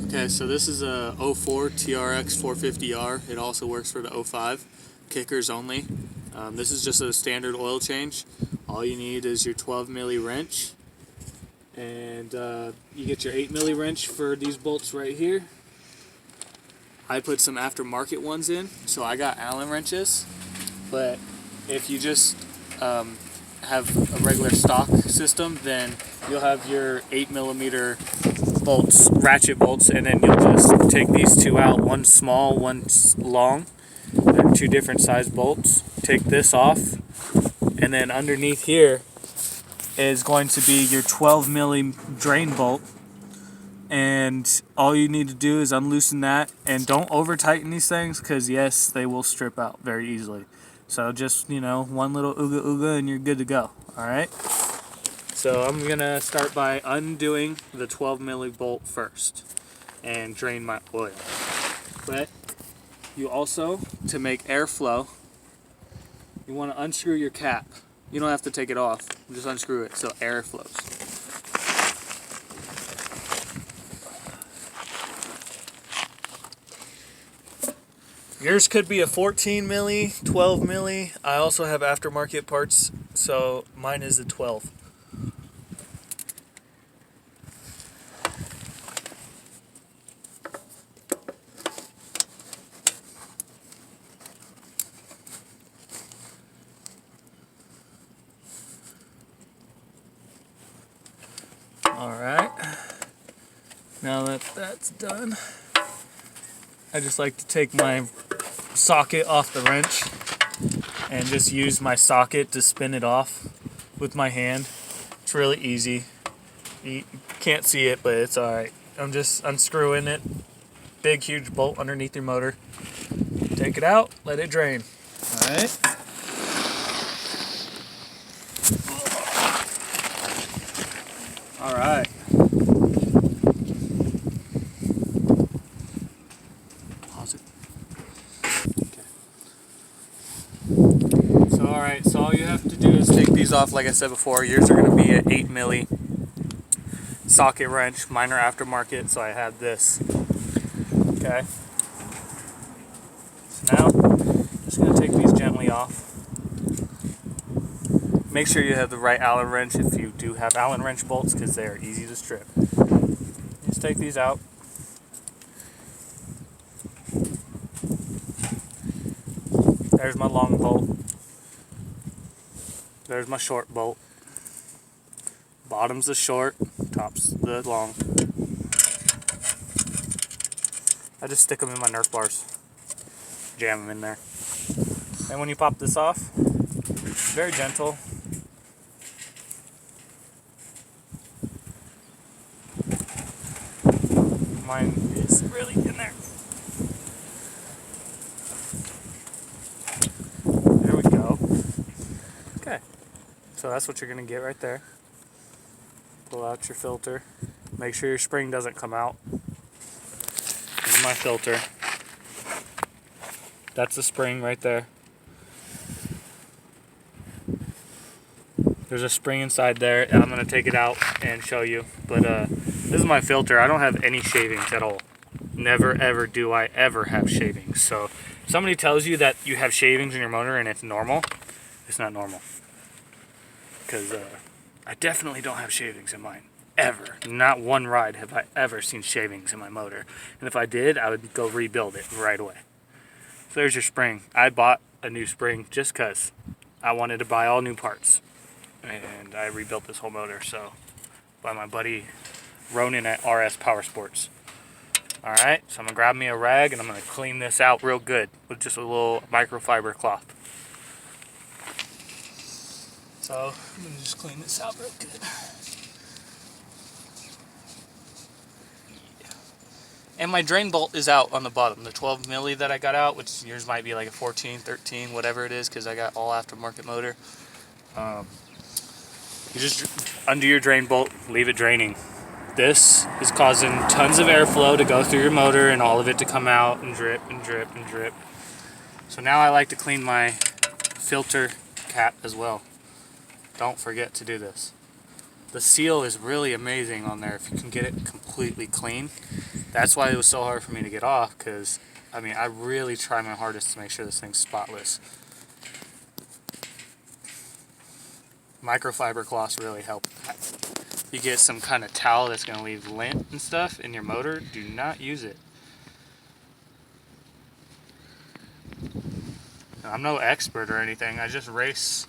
Okay, so this is a 04 Trx450r. It also works for the 05 kickers only. This is just a standard oil change. All you need is your 12 milli wrench, and you get your 8 milli wrench for these bolts right here. I put some aftermarket ones in, so I got Allen wrenches. But if you just have a regular stock system, then you'll have your 8 millimeter bolts, ratchet bolts, and then you'll just take these two out, one small, one long. They're two different size bolts. Take this off, and then underneath here is going to be your 12 milli drain bolt, and all you need to do is unloosen that, and don't over tighten these things, because yes, they will strip out very easily. So just, one little ooga ooga and you're good to go. Alright, so I'm gonna start by undoing the 12 milli bolt first and drain my oil. But you also, to make airflow, you want to unscrew your cap. You don't have to take it off, just unscrew it so air flows. Yours could be a 14 milli, 12 milli. I also have aftermarket parts, so mine is a 12. Alright, now that that's done, I just like to take my socket off the wrench and just use my socket to spin it off with my hand. It's really easy. You can't see it, but it's alright. I'm just unscrewing it. Big, huge bolt underneath your motor. Take it out, let it drain. Alright. Alright. Pause it. Okay. So all you have to do is take these off. Like I said before, yours are going to be an 8 milli socket wrench. Mine are aftermarket, so I have this. Okay. So now, I'm just going to take these gently off. Make sure you have the right Allen wrench if you do have Allen wrench bolts, because they are easy to strip. Just take these out. There's my long bolt. There's my short bolt. Bottom's the short, top's the long. I just stick them in my Nerf bars. Jam them in there. And when you pop this off, very gentle. Mine is really in there. There we go. Okay. So that's what you're going to get right there. Pull out your filter. Make sure your spring doesn't come out. This is my filter. That's the spring right there. There's a spring inside there. I'm going to take it out and show you. But this is my filter. I don't have any shavings at all. Never ever do I ever have shavings. So if somebody tells you that you have shavings in your motor and it's normal, it's not normal. Because I definitely don't have shavings in mine. Ever. Not one ride have I ever seen shavings in my motor. And if I did, I would go rebuild it right away. So there's your spring. I bought a new spring just because I wanted to buy all new parts. And I rebuilt this whole motor, so by my buddy Ronan at RS Power Sports. Alright, so I'm going to grab me a rag and I'm going to clean this out real good with just a little microfiber cloth. So I'm going to just clean this out real good. And my drain bolt is out on the bottom, the 12 milli that I got out, which yours might be like a 14, 13, whatever it is, because I got all aftermarket motor. You just undo your drain bolt, leave it draining. This is causing tons of airflow to go through your motor and all of it to come out and drip and drip and drip. So now I like to clean my filter cap as well. Don't forget to do this. the seal is really amazing on there if you can get it completely clean. That's why it was so hard for me to get off, because I mean, I really try my hardest to make sure this thing's spotless. Microfiber cloths really help that. If you get some kind of towel that's going to leave lint and stuff in your motor, do not use it. I'm no expert or anything. I just race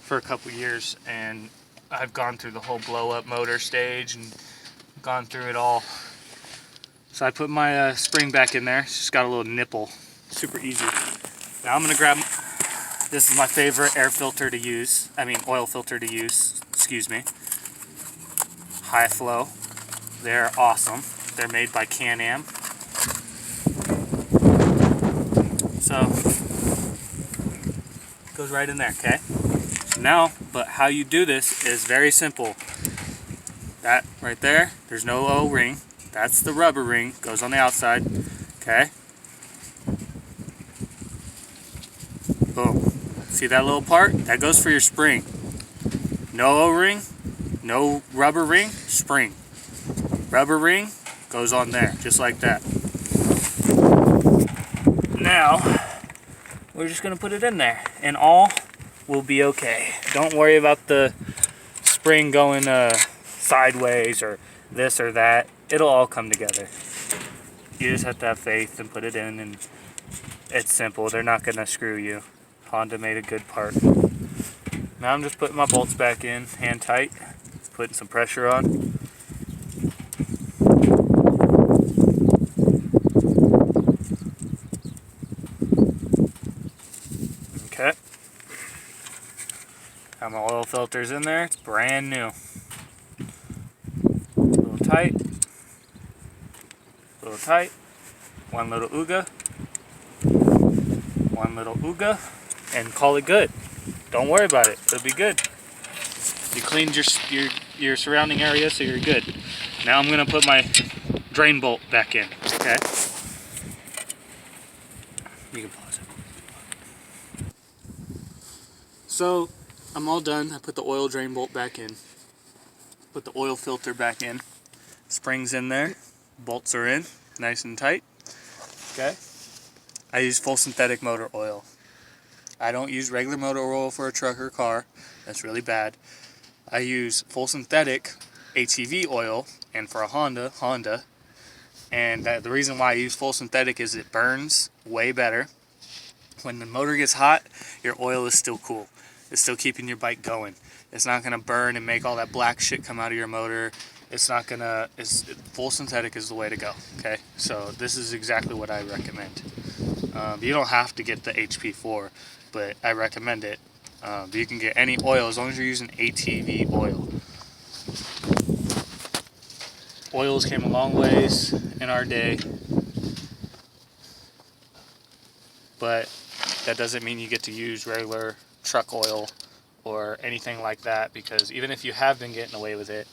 for a couple years, and I've gone through the whole blow-up motor stage and gone through it all. So I put my spring back in there. It's just got a little nipple. Super easy. Now I'm going to grab... This is my favorite air filter to use. I mean, oil filter to use. Excuse me. High Flow. They're awesome. They're made by Can-Am. So, goes right in there, okay? Now, but how you do this is very simple. That right there, there's no O-ring. That's the rubber ring, goes on the outside, okay? Boom. See that little part? That goes for your spring. No O-ring, no rubber ring, spring. Rubber ring goes on there, just like that. Now, we're just gonna put it in there, and all will be okay. Don't worry about the spring going sideways or this or that. It'll all come together. You just have to have faith and put it in, and it's simple. They're not gonna screw you. Honda made a good part. Now I'm just putting my bolts back in, hand tight, putting some pressure on. Okay. Got my oil filters in there. It's brand new. A little tight. A little tight. One little ooga. One little ooga. And call it good. Don't worry about it. It'll be good. You cleaned your surrounding area, so you're good. Now I'm gonna put my drain bolt back in. Okay. You can pause it. So I'm all done. I put the oil drain bolt back in. Put the oil filter back in. Springs in there. Bolts are in, nice and tight. Okay. I use full synthetic motor oil. I don't use regular motor oil for a truck or car. That's really bad. I use full synthetic ATV oil, and for a Honda. And the reason why I use full synthetic is it burns way better. When the motor gets hot, your oil is still cool. It's still keeping your bike going. It's not gonna burn and make all that black shit come out of your motor. It's not gonna. Full synthetic is the way to go. Okay, so this is exactly what I recommend. You don't have to get the HP4, but I recommend it. You can get any oil as long as you're using ATV oil. Oils came a long ways in our day, but that doesn't mean you get to use regular truck oil or anything like that, because even if you have been getting away with it,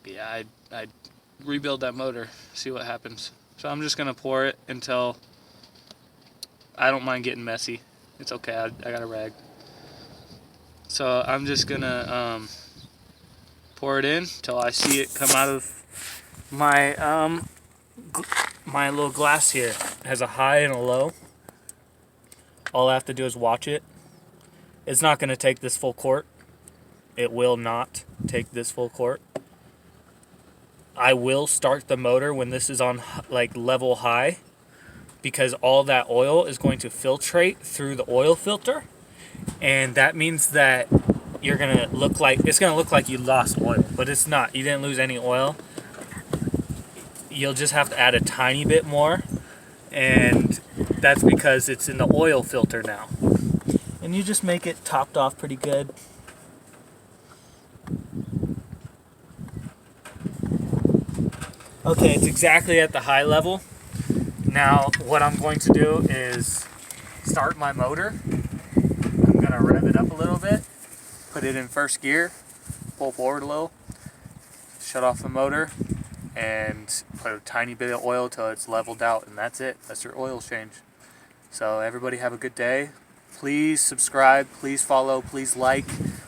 yeah, I'd rebuild that motor, see what happens. So I'm just gonna pour it until I don't mind getting messy. It's okay, I got a rag. So I'm just gonna pour it in till I see it come out of my my little glass here. It has a high and a low. All I have to do is watch it. It's not gonna take this full quart. It will not take this full quart. I will start the motor when this is on like level high, because all that oil is going to filtrate through the oil filter, and that means that you're gonna look like you lost oil, but it's not. You didn't lose any oil. You'll just have to add a tiny bit more, and that's because it's in the oil filter now. And you just make it topped off pretty good. Okay, it's exactly at the high level. Now, what I'm going to do is start my motor. I'm gonna rev it up a little bit, put it in first gear, pull forward a little, shut off the motor, and put a tiny bit of oil till it's leveled out, and that's it. That's your oil change. So everybody have a good day. Please subscribe, please follow, please like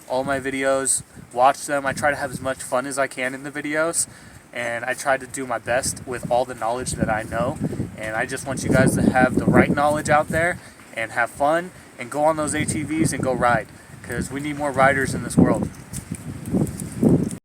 all my videos. watch them. I try to have as much fun as I can in the videos, and I try to do my best with all the knowledge that I know. And I just want you guys to have the right knowledge out there and have fun and go on those ATVs and go ride, because we need more riders in this world.